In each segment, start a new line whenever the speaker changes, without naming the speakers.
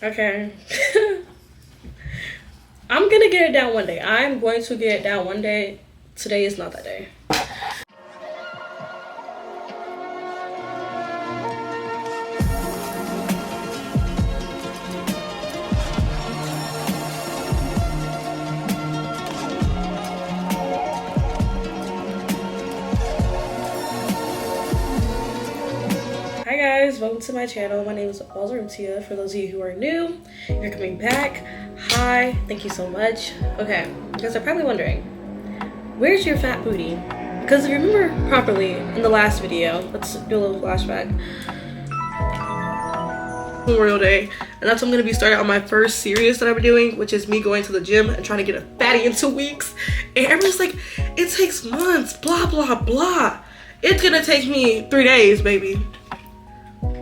Okay. I'm gonna get it down one day. I'm going to get it down one day. Today is not that day. Hi guys, welcome to my channel. My name is Alzarutia. For those of you who are new, if you're coming back, hi, thank you so much. Okay, you guys are probably wondering, where's your fat booty? Because if you remember properly in the last video, let's do a little flashback. Memorial Day, and that's when I'm gonna be starting on my first series that I've been doing, which is me going to the gym and trying to get a fatty in 2 weeks. And everyone's like, it takes months, blah blah blah. It's gonna take me 3 days, baby.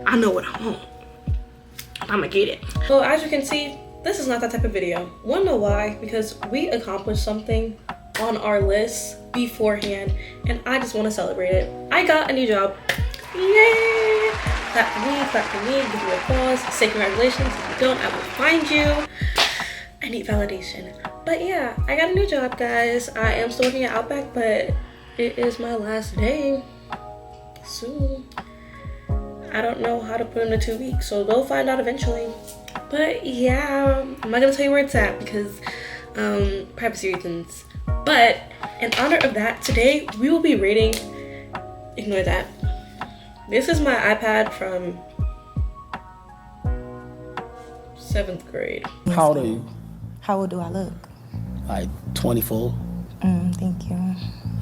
I know what I want. I'ma get it. So as you can see, this is not that type of video. Wanna know why? Because we accomplished something on our list beforehand, and I just want to celebrate it. I got a new job. Yay! Clap for me, clap for me, give you applause. Say congratulations. If you don't, I will find you. I need validation. But yeah, I got a new job, guys. I am still working at Outback, but it is my last day soon. I don't know how to put in the 2 weeks, so they'll find out eventually. But yeah, I'm not gonna tell you where it's at because privacy reasons. But in honor of that, today we will be rating, ignore that. This is my iPad from 7th grade.
How old are you?
How old do I look?
Like 24.
Thank you.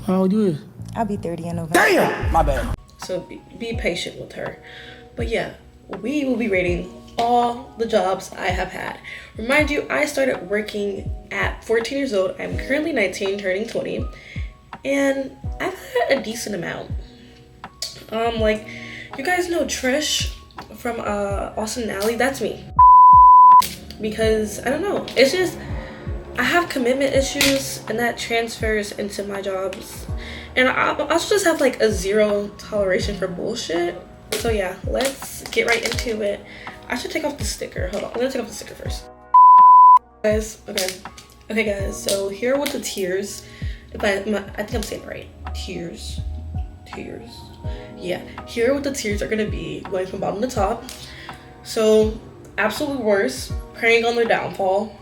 How old you is?
I'll be 30 in November.
Damn! My bad.
So be patient with her. But yeah, we will be rating all the jobs I have had. Remind you, I started working at 14 years old. I'm currently 19, turning 20. And I've had a decent amount. Like, you guys know Trish from Austin and Ally? That's me. Because, I don't know, it's just, I have commitment issues and that transfers into my jobs. And I also just have like a zero toleration for bullshit. So yeah, let's get right into it. I should take off the sticker. Hold on, I'm gonna take off the sticker first. Guys, okay guys, so here are what the tiers, I think I'm saying it right. Tiers. Yeah, here are what the tiers are gonna be, going from bottom to top. So, absolute worst, preying on their downfall.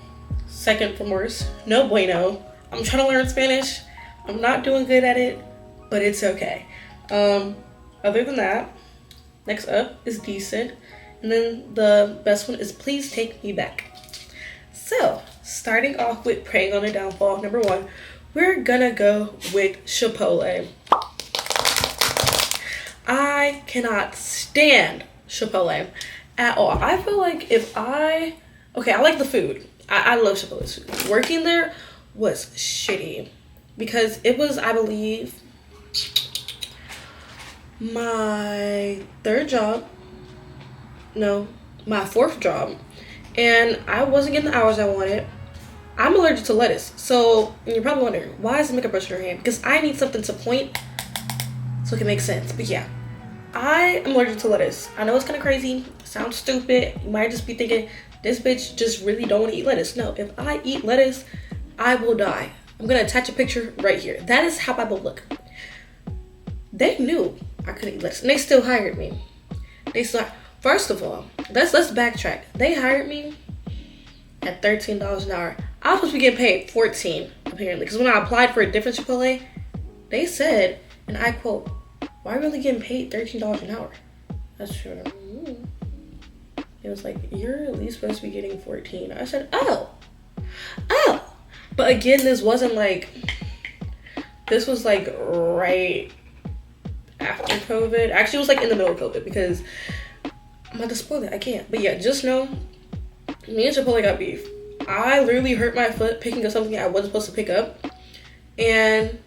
Second from worst, no bueno. I'm trying to learn Spanish. I'm not doing good at it, but it's okay. Other than that, next up is decent. And then the best one is please take me back. So, starting off with preying on a downfall, number one, we're gonna go with Chipotle. I cannot stand Chipotle at all. I feel like I like the food. I love Chipotle's food. Working there was shitty because it was, I believe, my fourth job, and I wasn't getting the hours I wanted. I'm allergic to lettuce, so you're probably wondering, why is the makeup brush in your hand? Because I need something to point so it can make sense. But yeah, I am allergic to lettuce. I know it's kind of crazy, sounds stupid. You might just be thinking, this bitch just really don't want to eat lettuce. No, if I eat lettuce, I will die. I'm gonna attach a picture right here. That is how I will look. They knew I couldn't eat lettuce, and they still hired me. First of all, let's backtrack. They hired me at $13 an hour. I was supposed to be getting paid $14, apparently, because when I applied for a different Chipotle, they said, and I quote, "Why are you only getting paid $13 an hour?" That's true. It was like, you're at least supposed to be getting 14. I said, oh. But again, this was like right after COVID. Actually, it was like in the middle of COVID because I'm about to spoil it. I can't. But yeah, just know, me and Chipotle got beef. I literally hurt my foot picking up something I wasn't supposed to pick up. And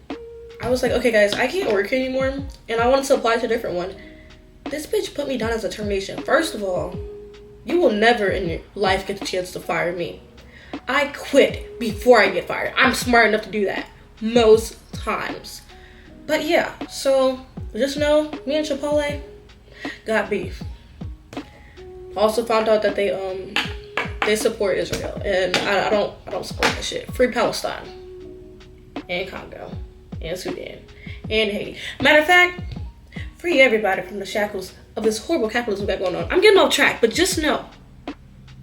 I was like, okay guys, I can't work here anymore. And I wanted to apply to a different one. This bitch put me down as a termination. First of all, you will never in your life get the chance to fire me. I quit before I get fired. I'm smart enough to do that most times. But yeah, so just know me and Chipotle got beef. Also found out that they they support Israel, and I don't support that shit. Free Palestine, and Congo, and Sudan, and Haiti. Matter of fact, free everybody from the shackles of this horrible capitalism we got going on. I'm getting off track, but just know, I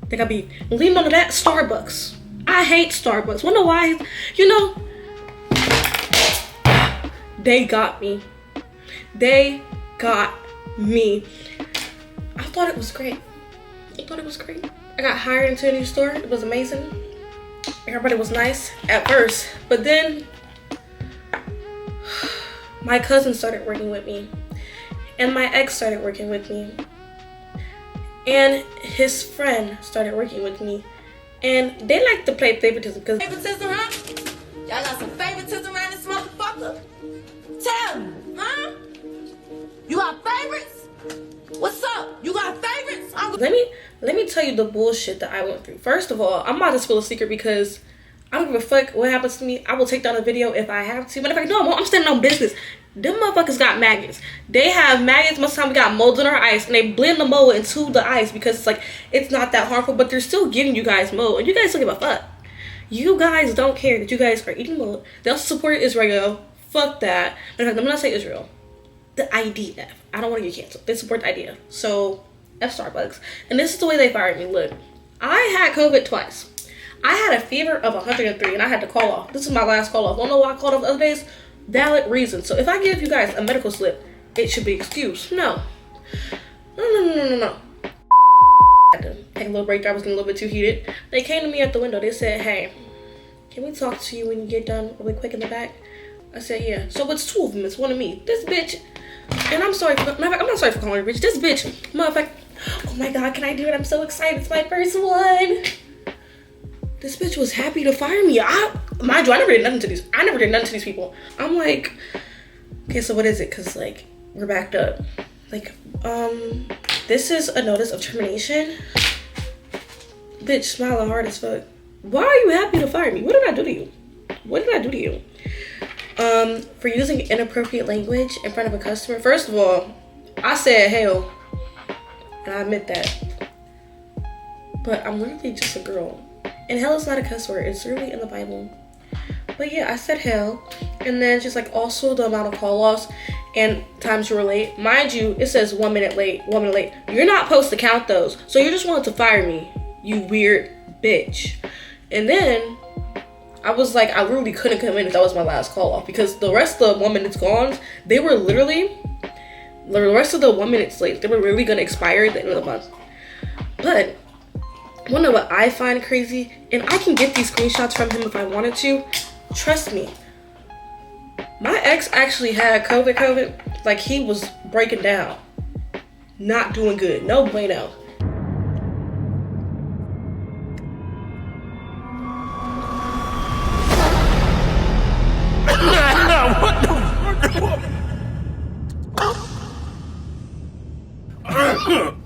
think I'll be leaning onto that. Starbucks. I hate Starbucks. Wonder why? You know, they got me. They got me. I thought it was great. I got hired into a new store. It was amazing. Everybody was nice at first, but then my cousin started working with me, and my ex started working with me, and his friend started working with me, and they like to play favoritism because
Favoritism, huh? Y'all got some favoritism around this motherfucker? Tell me, huh? You got favorites? What's up? You got favorites?
let me tell you the bullshit that I went through. First of all, I'm about to spill a secret because I don't give a fuck what happens to me. I will take down a video if I have to. But if I don't, I'm standing on business. Them motherfuckers got maggots. They have maggots. Most of the time we got mold in our ice, and they blend the mold into the ice because it's like, it's not that harmful, but they're still giving you guys mold, and you guys don't give a fuck. You guys don't care that you guys are eating mold. They also support Israel. Fuck that. In fact, I'm not saying Israel. The IDF. I don't want to get canceled. They support the idea. So, F Starbucks. And this is the way they fired me. Look, I had COVID twice. I had a fever of 103 and I had to call off. This is my last call off. Don't know why I called off the other days. Valid reason. So if I give you guys a medical slip, it should be excused. No. I had to take a little break there. I was getting a little bit too heated. They came to me at the window. They said, hey, can we talk to you when you get done really quick in the back? I said, yeah. So it's two of them. It's one of me. This bitch. And I'm not sorry for calling her bitch. This bitch, motherfucker. Oh my God, can I do it? I'm so excited. It's my first one. This bitch was happy to fire me. Mind you, I never did nothing to these people. I'm like, okay, so what is it? Cause like, we're backed up. Like, this is a notice of termination. Bitch, smiling hard as fuck. Why are you happy to fire me? What did I do to you? For using inappropriate language in front of a customer. First of all, I said hell, and I admit that. But I'm literally just a girl. And hell is not a cuss word. It's really in the Bible. But yeah, I said hell. And then just like also the amount of call-offs and times you were late. Mind you, it says 1 minute late, 1 minute late. You're not supposed to count those. So you just wanted to fire me, you weird bitch. And then I was like, I literally couldn't come in if that was my last call-off. Because the rest of the 1 minute's gone, they were literally, the rest of the 1 minute late, they were really going to expire at the end of the month. But one of what I find crazy, and I can get these screenshots from him if I wanted to. Trust me. My ex actually had COVID. Like, he was breaking down. Not doing good. No bueno.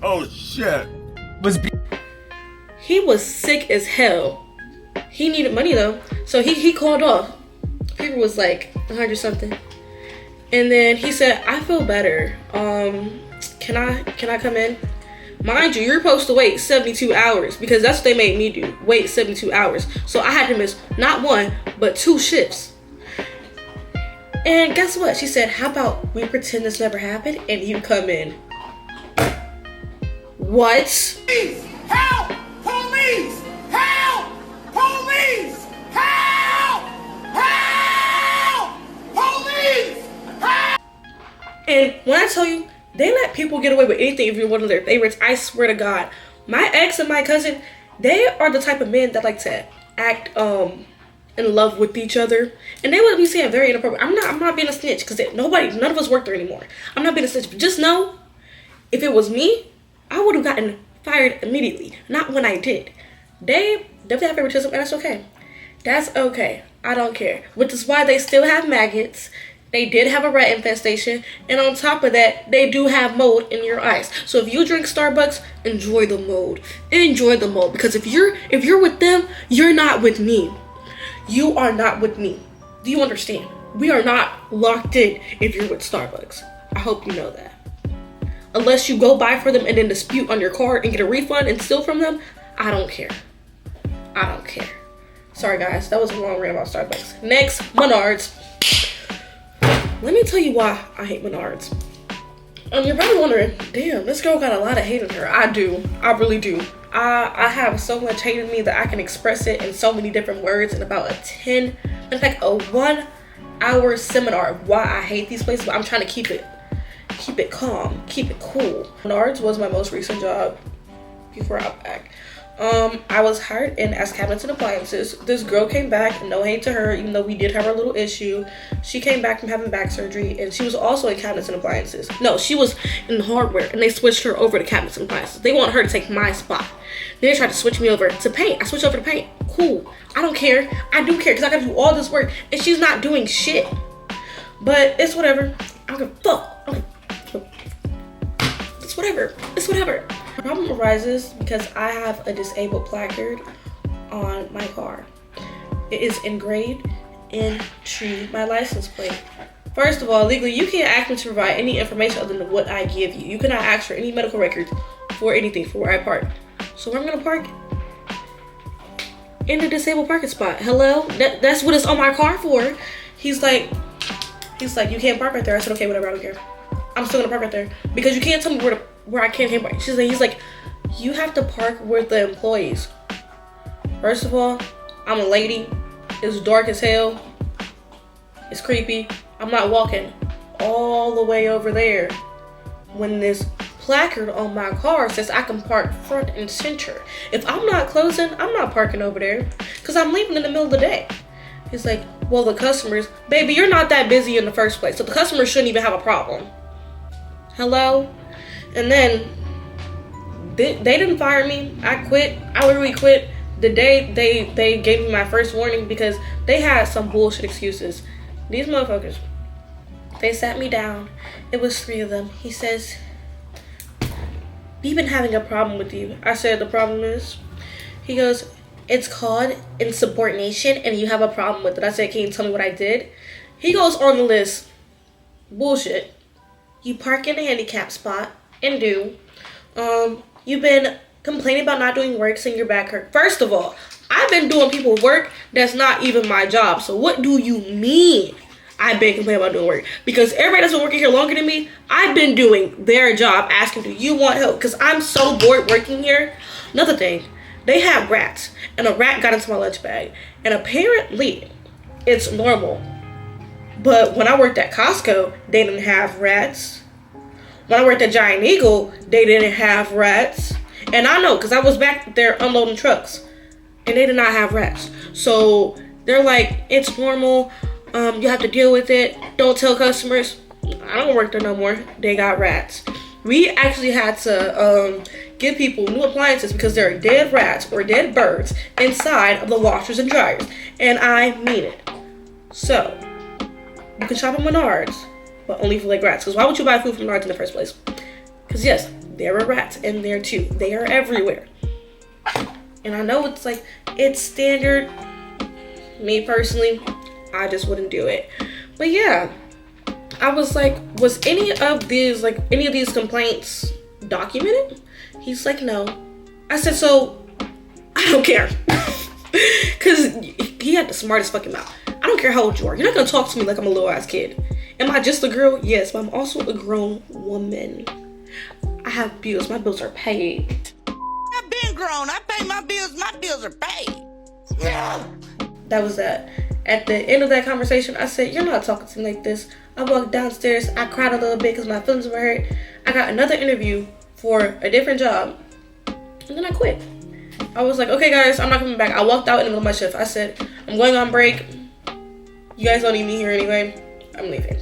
Oh shit.
He was sick as hell. He needed money though, so he called off. Fever was like 100 something, and then he said, "I feel better. Can I come in?" Mind you, you're supposed to wait 72 hours because that's what they made me do. Wait 72 hours. So I had to miss not one but 2 shifts. And guess what? She said, "How about we pretend this never happened and you come in?" What?
Police! Help! Police! Help! Police! Help! Help! Police! Help!
And when I tell you, they let people get away with anything if you're one of their favorites. I swear to God. My ex and my cousin, they are the type of men that like to act in love with each other. And they would be saying very inappropriate. I'm not being a snitch because none of us work there anymore. I'm not being a snitch. But just know, if it was me, I would have gotten fired immediately. Not when I did. They definitely have favoritism, and that's okay. That's okay. I don't care. Which is why they still have maggots. They did have a rat infestation. And on top of that, they do have mold in your ice. So if you drink Starbucks, enjoy the mold. Enjoy the mold. Because if you're with them, you're not with me. You are not with me. Do you understand? We are not locked in if you're with Starbucks. I hope you know that. Unless you go buy for them and then dispute on your card and get a refund and steal from them, I don't care. I don't care. Sorry guys, that was a long rant about Starbucks. Next, Menards. Let me tell you why I hate Menards. You're probably wondering, damn, this girl got a lot of hate in her. I do. I really do. I have so much hate in me that I can express it in so many different words in about it's like a 1 hour seminar of why I hate these places, but I'm trying to keep it calm, keep it cool. Menards was my most recent job before Outback. I was hired in as cabinets and appliances. This girl came back, no hate to her, even though we did have our little issue. She came back from having back surgery, and she was also in cabinets and appliances. No, she was in hardware, and they switched her over to cabinets and appliances. They want her to take my spot. Then they tried to switch me over to paint. I switched over to paint. Cool. I don't care. I do care, because I gotta do all this work, and she's not doing shit. But it's whatever. I don't give a fuck. It's whatever. It's whatever. The problem arises because I have a disabled placard on my car. It is engraved into my license plate. First of all, legally, you can't ask me to provide any information other than what I give you. You cannot ask for any medical records for anything, for where I park. So where I'm gonna park? In the disabled parking spot. Hello? That's what it's on my car for. He's like, you can't park right there. I said, okay, whatever, I don't care. I'm still gonna park right there because you can't tell me where I can't park. He's like, you have to park with the employees. First of all, I'm a lady. It's dark as hell. It's creepy. I'm not walking all the way over there when this placard on my car says I can park front and center. If I'm not closing, I'm not parking over there because I'm leaving in the middle of the day. He's like, well, the customers, baby, you're not that busy in the first place, so the customers shouldn't even have a problem. Hello? And then they didn't fire me. I quit. I literally quit the day they gave me my first warning because they had some bullshit excuses. These motherfuckers, they sat me down. It was 3 of them. He says, we've been having a problem with you. I said, the problem is? He goes, it's called insubordination and you have a problem with it. I said, can you tell me what I did? He goes on the list. Bullshit. You park in a handicap spot and you've been complaining about not doing work saying your back hurt. First of all, I've been doing people work that's not even my job. So what do you mean I've been complaining about doing work? Because everybody that's been working here longer than me, I've been doing their job asking, do you want help? Because I'm so bored working here. Another thing, they have rats and a rat got into my lunch bag. And apparently it's normal. But when I worked at Costco, they didn't have rats. When I worked at Giant Eagle, they didn't have rats. And I know, because I was back there unloading trucks. And they did not have rats. So they're like, it's normal. You have to deal with it. Don't tell customers. I don't work there no more. They got rats. We actually had to give people new appliances because there are dead rats or dead birds inside of the washers and dryers. And I mean it. So you can shop at Menards, but only for like rats. Because why would you buy food from Menards in the first place? Because yes, there are rats in there too. They are everywhere. And I know it's like, it's standard. Me personally, I just wouldn't do it. But yeah, I was like, was any of these complaints documented? He's like, no. I said, so I don't care. Because he had the smartest fucking mouth. I don't care how old you are. You're not going to talk to me like I'm a little ass kid. Am I just a girl? Yes, but I'm also a grown woman. I have bills. My bills are paid.
I've been grown. I pay my bills. My bills are paid. Yeah.
That was that. At the end of that conversation, I said, you're not talking to me like this. I walked downstairs. I cried a little bit because my feelings were hurt. I got another interview for a different job. And then I quit. I was like, okay, guys, I'm not coming back. I walked out in the middle of my shift. I said, I'm going on break. You guys don't need me here anyway. I'm leaving.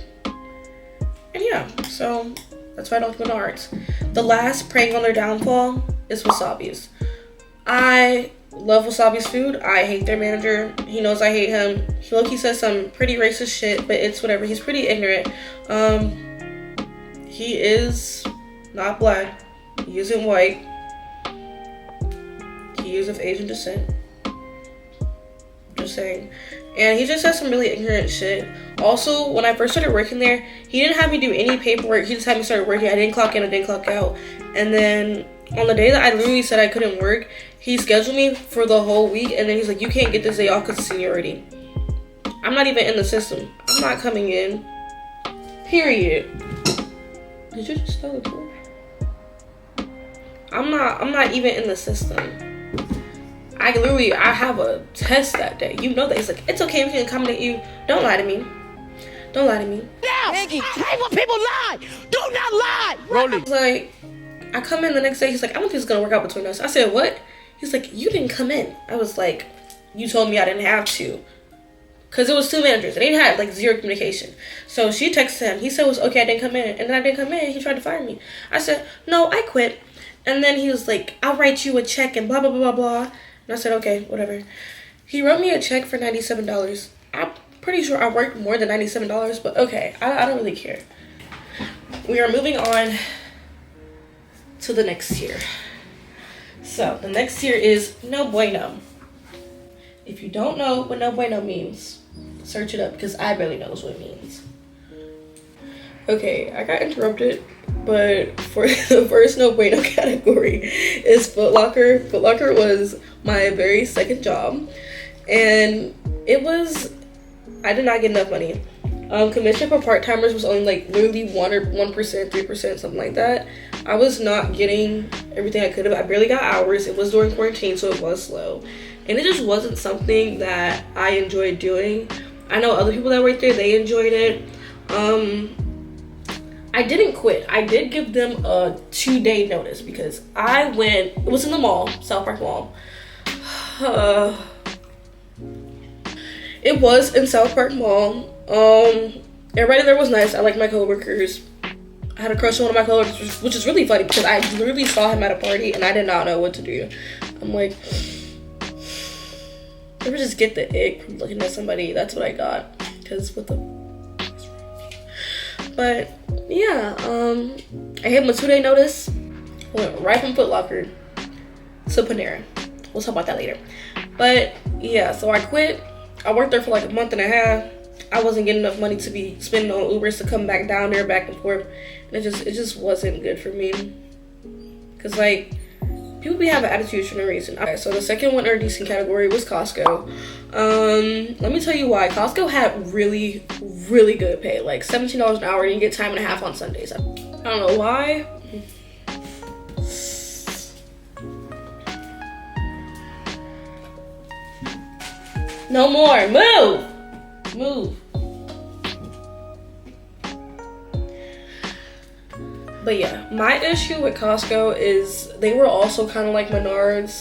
And yeah, so that's why I don't go to Menards. The last preying on their downfall is Wasabi's. I love Wasabi's food. I hate their manager. He knows I hate him. He says some pretty racist shit, but it's whatever. He's pretty ignorant. He is not black. He isn't white. He is of Asian descent. Just saying. And he just says some really ignorant shit. Also, when I first started working there, he didn't have me do any paperwork. He just had me start working. I didn't clock in, I didn't clock out. And then On the day that I literally said I couldn't work, he scheduled me for the whole week, and then he's like, you can't get this day off because of seniority. I'm not even in the system. I'm not coming in. Period. Did you just tell the door? I'm not even in the system. I have a test that day. You know that. He's like, it's okay, we can accommodate you. Don't lie to me. Don't lie to me.
Now, Peggy, hate when people lie. Do not lie.
Rolling.
Like, I come in the next day, he's like, I don't think it's gonna work out between us. I said, what? He's like, you didn't come in. I was like, you told me I didn't have to. Because it was 2 managers. And they had like 0 communication. So she texted him. He said it was okay, I didn't come in. And then I didn't come in. He tried to fire me. I said, no, I quit. And then he was like, I'll write you a check and blah, blah, blah, blah, blah. And I said, okay, whatever. He wrote me a check for $97. I'm pretty sure I worked more than $97, but okay, I don't really care. We are moving on to the next tier. So the next tier is no bueno. If you don't know what no bueno means, search it up because I barely knows what it means. Okay, I got interrupted, but for the first no bueno category is Foot Locker. Foot Locker was my very second job, and I did not get enough money. Commission for part-timers was only like literally 1%, 3%, something like that. I was not getting everything I could have. I barely got hours. It was during quarantine, so it was slow. And it just wasn't something that I enjoyed doing. I know other people that worked there, they enjoyed it. I didn't quit. I did give them a 2-day notice because it was in the mall, South Park Mall. It was in South Park Mall. Everybody there was nice. I liked my coworkers. I had a crush on one of my coworkers, which is really funny because I literally saw him at a party and I did not know what to do. I'm like, ever just get the ick from looking at somebody? That's what I got. Because what the But yeah, I gave him a 2-day notice. Went right from Foot Locker to Panera. We'll talk about that later. But yeah, so I quit. I worked there for like a month and a half. I wasn't getting enough money to be spending on Ubers to come back down there, back and forth. And it just wasn't good for me. Cause like, people be having attitudes for no reason. Okay, so the second winner decent category was Costco. Let me tell you why. Costco had really, really good pay. Like $17 an hour, and you get time and a half on Sundays. I don't know why. No more. Move. But yeah, my issue with Costco is they were also kind of like Menards.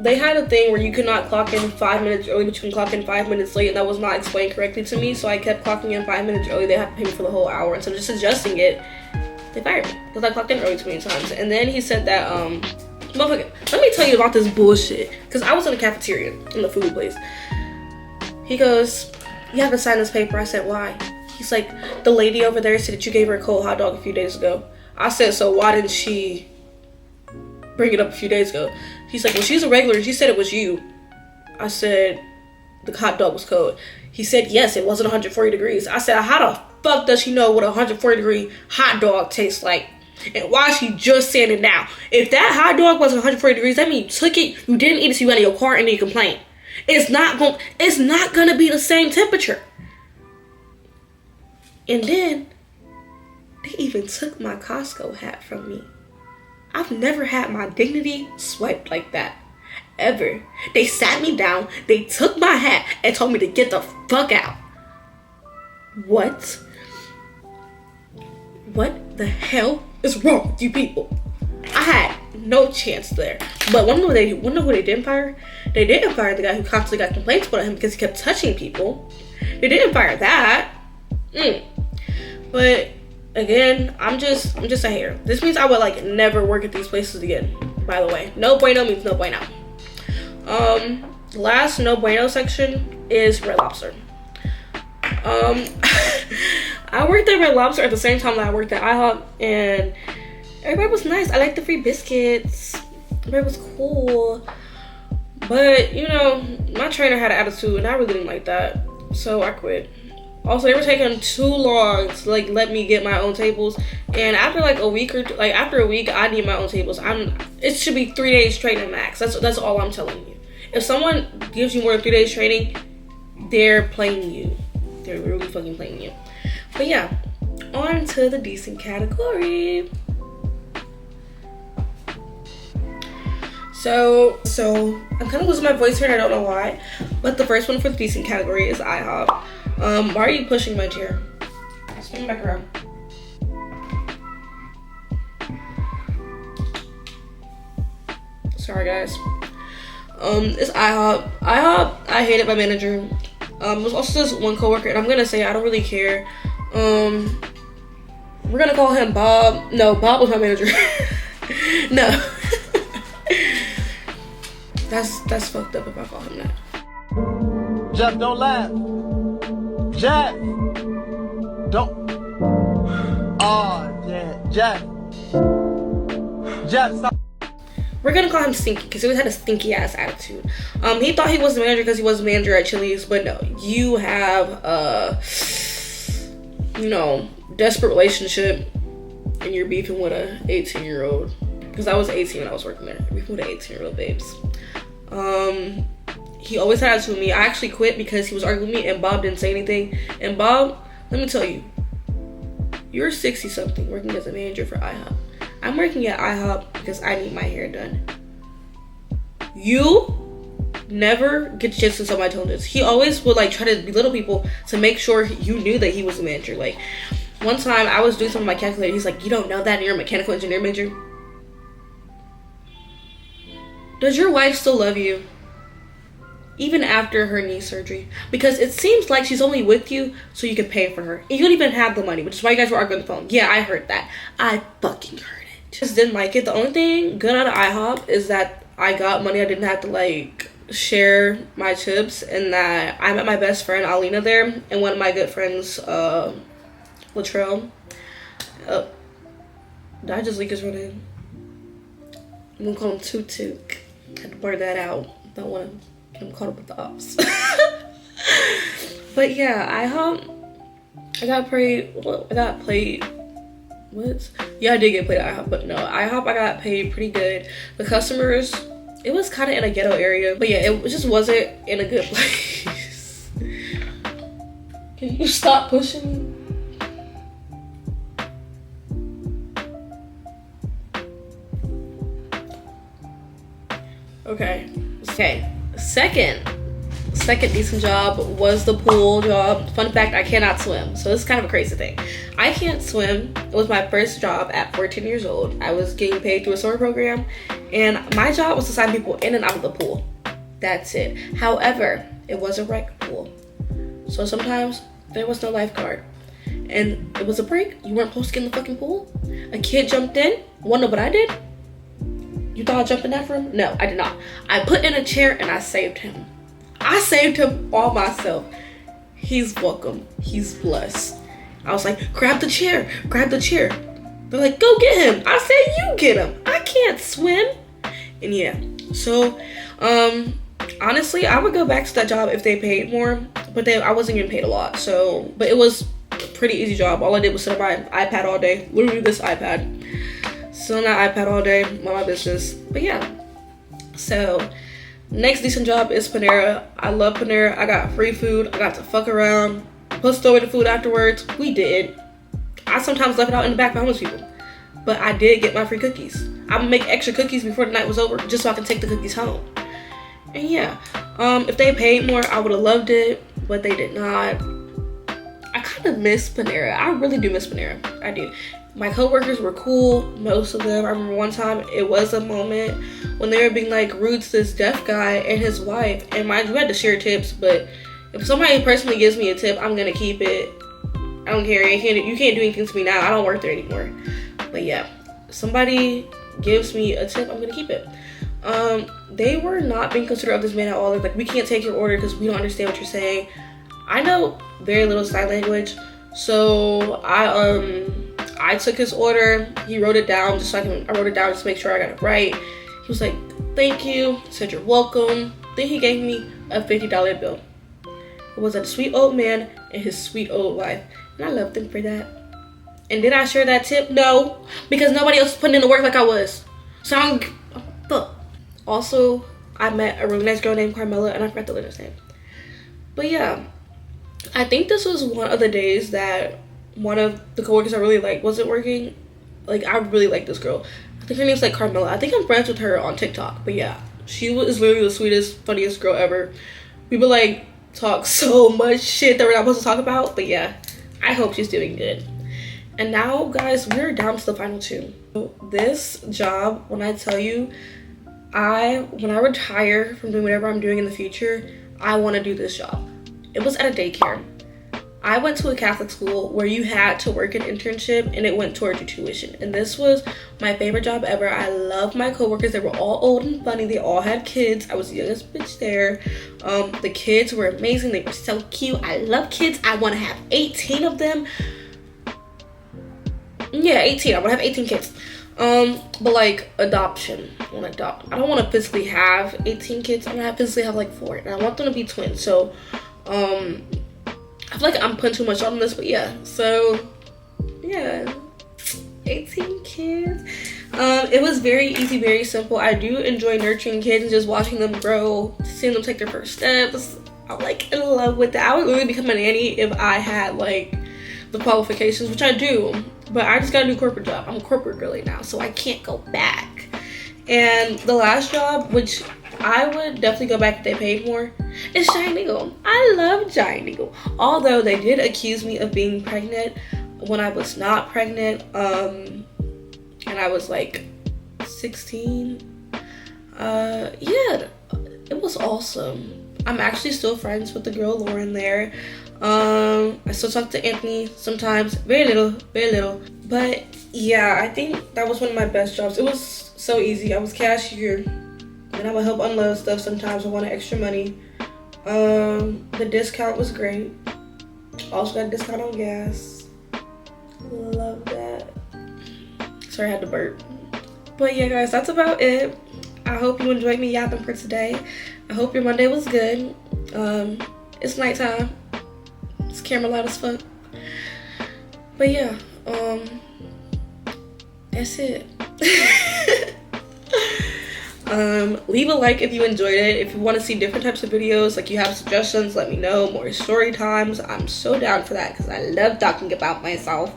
They had a thing where you could not clock in 5 minutes early, but you can clock in 5 minutes late, and that was not explained correctly to me, so I kept clocking in 5 minutes early. They had to pay me for the whole hour, and so just adjusting it, they fired me because I clocked in early too many times. And then he said that, motherfucker, let me tell you about this bullshit, because I was in the cafeteria, in the food place. He goes, you have to sign this paper. I said, why? He's like, the lady over there said that you gave her a cold hot dog a few days ago. I said, so why didn't she bring it up a few days ago? He's like, well, she's a regular. She said it was you. I said, the hot dog was cold. He said, yes, it wasn't 140 degrees. I said, how the fuck does she know what a 140 degree hot dog tastes like? And why is she just saying it now? If that hot dog wasn't 140 degrees, that means you took it, you didn't eat it, so you got in your car and then you complain. It's not gonna be the same temperature. And then they even took my Costco hat from me. I've never had my dignity swiped like that. Ever. They sat me down, they took my hat, and told me to get the fuck out. What? What the hell is wrong with you people? I had no chance there. But wanna know who they didn't fire? They didn't fire the guy who constantly got complaints about him because he kept touching people. They didn't fire that. But again, I'm just a hater. This means I would like never work at these places again. By the way, no bueno means no bueno. The last no bueno section is Red Lobster. I worked at Red Lobster at the same time that I worked at IHOP, and everybody was nice. I liked the free biscuits. Everybody was cool. But, you know, my trainer had an attitude, and I really didn't like that. So I quit. Also, they were taking too long to like let me get my own tables. And after like a week or after a week, I need my own tables. It should be 3 days training max. That's all I'm telling you. If someone gives you more than 3 days training, they're playing you. They're really fucking playing you. But yeah, on to the decent category. So I'm kind of losing my voice here and I don't know why. But the first one for the decent category is IHOP. Why are you pushing my chair? Spin back around. Sorry guys. It's IHOP. I hated my manager. It was also this one coworker, and I'm gonna say I don't really care. We're gonna call him Bob. No, Bob was my manager. No. That's fucked up if I call him that.
Jeff, don't laugh. Jeff! Don't. Oh, yeah. Jeff, stop.
We're gonna call him Stinky because he always had a stinky ass attitude. He thought he was the manager because he was the manager at Chili's, but no, you have desperate relationship and you're beefing with a 18-year-old. Because I was 18 when I was working there. Beefing with 18-year-old babes. He always had attitude with me. I actually quit because he was arguing with me and Bob didn't say anything. And Bob, let me tell you, you're 60 something working as a manager for IHOP. I'm working at IHOP because I need my hair done. You never get the chance to tell my tones. He always would like try to belittle people to make sure you knew that he was a manager. Like one time I was doing something with my calculator. He's like, you don't know that and you're a mechanical engineer major? Does your wife still love you? Even after her knee surgery? Because it seems like she's only with you so you can pay for her. And you don't even have the money, which is why you guys were arguing on the phone. Yeah, I heard that. I fucking heard it. Just didn't like it. The only thing good out of IHOP is that I got money. I didn't have to like share my chips, and that I met my best friend Alina there, and one of my good friends Latrell. Did I just leak his real name? I'm gonna call him Tutuk. Had to blur that out. Don't want to get him caught up with the ops. But yeah, IHOP. I got paid. What? Yeah, I did get paid at IHOP, but no, IHOP I got paid pretty good. The customers, it was kind of in a ghetto area, but yeah, it just wasn't in a good place. Can you stop pushing? Okay. Second decent job was the pool job. Fun fact, I cannot swim, so this is kind of a crazy thing. I can't swim. It was my first job at 14 years old. I was getting paid through a summer program, and my job was to sign people in and out of the pool. That's it. However, it was a rec pool, so sometimes there was no lifeguard, and it was a break. You weren't supposed to get in the fucking pool. A kid jumped in. Wanna know what I did? You thought I jumped in that for him? No, I did not. I put in a chair and I saved him. I saved him all myself. He's welcome. He's blessed. I was like, grab the chair. Grab the chair. They're like, go get him. I said, you get him. I can't swim. And yeah. So, honestly, I would go back to that job if they paid more. But I wasn't getting paid a lot. So, but it was a pretty easy job. All I did was sit on my iPad all day. Literally this iPad. Sit on that iPad all day. Mind my business. But yeah. So, next decent job is Panera. I love Panera. I got free food. I got to fuck around. Plus throw away the food afterwards. We did. I sometimes left it out in the back for homeless people. But I did get my free cookies. I would make extra cookies before the night was over just so I could take the cookies home. And yeah. If they paid more, I would have loved it. But they did not. I kind of miss Panera. I really do miss Panera. I do. My coworkers were cool, most of them. I remember one time it was a moment when they were being like rude to this deaf guy and his wife. And mind you, we had to share tips, but if somebody personally gives me a tip, I'm gonna keep it. I don't care. You can't do anything to me now. I don't work there anymore. But yeah, if somebody gives me a tip, I'm gonna keep it. They were not being considerate of this man at all. They're like, we can't take your order because we don't understand what you're saying. I know very little sign language, so I took his order. He wrote it down I wrote it down just to make sure I got it right. He was like, thank you. Said you're welcome. Then he gave me a $50 bill. was a sweet old man and his sweet old wife. And I loved him for that. And did I share that tip? No, because nobody else was putting in the work like I was. So fuck. Also, I met a really nice girl named Carmela, and I forgot the lady's name. But yeah, I think this was one of the days that one of the coworkers I really liked wasn't working. Like, I really like this girl. I think her name's like Carmela. I think I'm friends with her on TikTok. But yeah, she was literally the sweetest, funniest girl ever. We would like talk so much shit that we're not supposed to talk about. But yeah, I hope she's doing good. And now, guys, we're down to the final two. So this job, when I tell you, when I retire from doing whatever I'm doing in the future, I want to do this job. It was at a daycare. I went to a Catholic school where you had to work an internship and it went towards your tuition. And this was my favorite job ever. I love my coworkers. They were all old and funny. They all had kids. I was the youngest bitch there. The kids were amazing. They were so cute. I love kids. I want to have 18 of them. Yeah, 18. I want to have 18 kids. But like adoption. I want to adopt. I don't want to physically have 18 kids. I want to physically have like 4. And I want them to be twins. So, I feel like I'm putting too much on this, but yeah. So, yeah, 18 kids. It was very easy, very simple. I do enjoy nurturing kids and just watching them grow, seeing them take their first steps. I'm like in love with that. I would literally become a nanny if I had like the qualifications, which I do. But I just gotta do a corporate job. I'm a corporate girly now, so I can't go back. And the last job, which I would definitely go back if they paid more, is Giant Eagle. I love Giant Eagle. Although they did accuse me of being pregnant when I was not pregnant. And I was like 16. Yeah, it was awesome. I'm actually still friends with the girl Lauren there. I still talk to Anthony sometimes, very little. But yeah, I think that was one of my best jobs. It was so easy. I was cashier, and I would help unload stuff sometimes. I wanted extra money. The discount was great. Also got a discount on gas. Love that. Sorry, I had to burp. But yeah, guys, that's about it. I hope you enjoyed me yapping for today. I hope your Monday was good. It's nighttime. It's camera loud as fuck. But yeah, that's it. Leave a like if you enjoyed it. If you want to see different types of videos, like you have suggestions, let me know. More story times, I'm so down for that because I love talking about myself.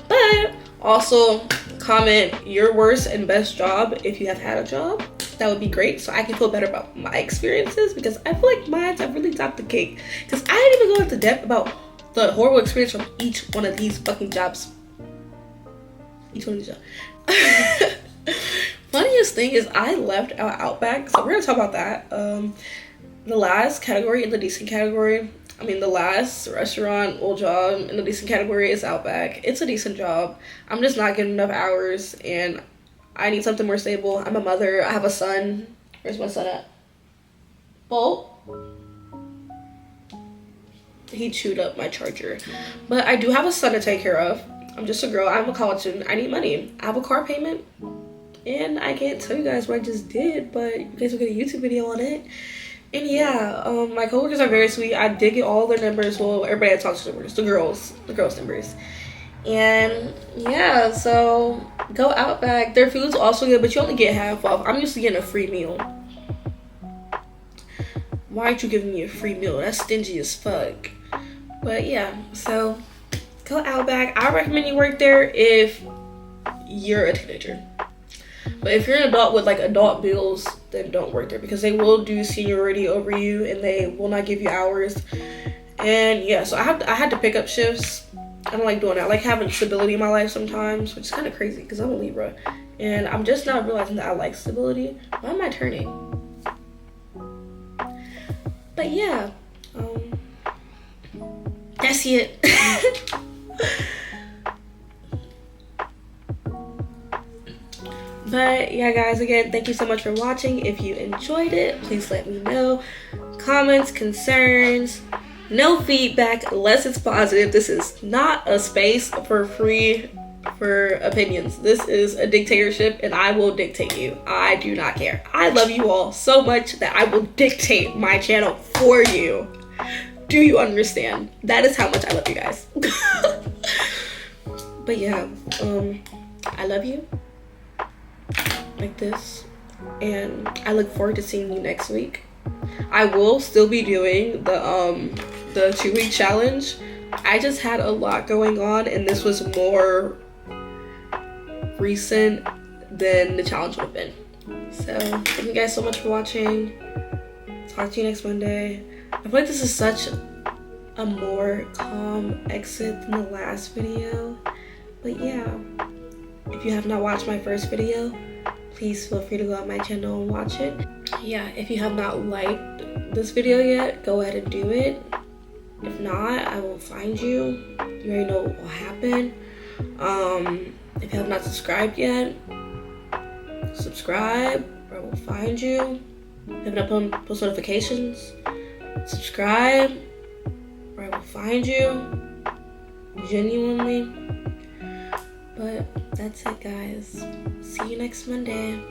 But also comment your worst and best job if you have had a job. That would be great, so I can feel better about my experiences, because I feel like mine have really topped the cake. Because I didn't even go into depth about the horrible experience from each one of these fucking jobs. Each one of these jobs. Funniest thing is I left out Outback, so we're gonna talk about that. The last category in the decent category, the last restaurant or job in the decent category is Outback. It's a decent job. I'm just not getting enough hours, and I need something more stable. I'm a mother. I have a son. Where's my son at? Bolt? He chewed up my charger. But I do have a son to take care of. I'm just a girl. I'm a college student. I need money. I have a car payment. And I can't tell you guys what I just did, but you guys will get a YouTube video on it. And yeah, my coworkers are very sweet. I did get all their numbers. Well, everybody I talked to numbers. The girls' numbers. And yeah, so go Outback. Their food's also good, but you only get half off. I'm used to getting a free meal. Why aren't you giving me a free meal? That's stingy as fuck. But yeah, so go Outback. I recommend you work there if you're a teenager. But if you're an adult with like adult bills, then don't work there, because they will do seniority over you and they will not give you hours. And yeah, so I had to pick up shifts. I don't like doing that. I like having stability in my life sometimes, which is kind of crazy because I'm a Libra. And I'm just now realizing that I like stability. Why am I turning? But yeah, that's it. But yeah, guys, again, thank you so much for watching. If you enjoyed it, please let me know. Comments, concerns, no feedback unless it's positive. This is not a space for opinions. This is a dictatorship, and I will dictate you. I do not care. I love you all so much that I will dictate my channel for you. Do you understand? That is how much I love you guys. But yeah, I love you like this, and I look forward to seeing you next week. I will still be doing the 2-week challenge. I just had a lot going on, and this was more recent than the challenge would have been. So thank you guys so much for watching. Talk to you next Monday. I feel like this is such a more calm exit than the last video. But yeah, if you have not watched my first video, please feel free to go on my channel and watch it. Yeah, if you have not liked this video yet, go ahead and do it. If not, I will find you. You already know what will happen. If you have not subscribed yet, subscribe or I will find you. If you have not post notifications, subscribe or I will find you. Genuinely. But that's it, guys. See you next Monday.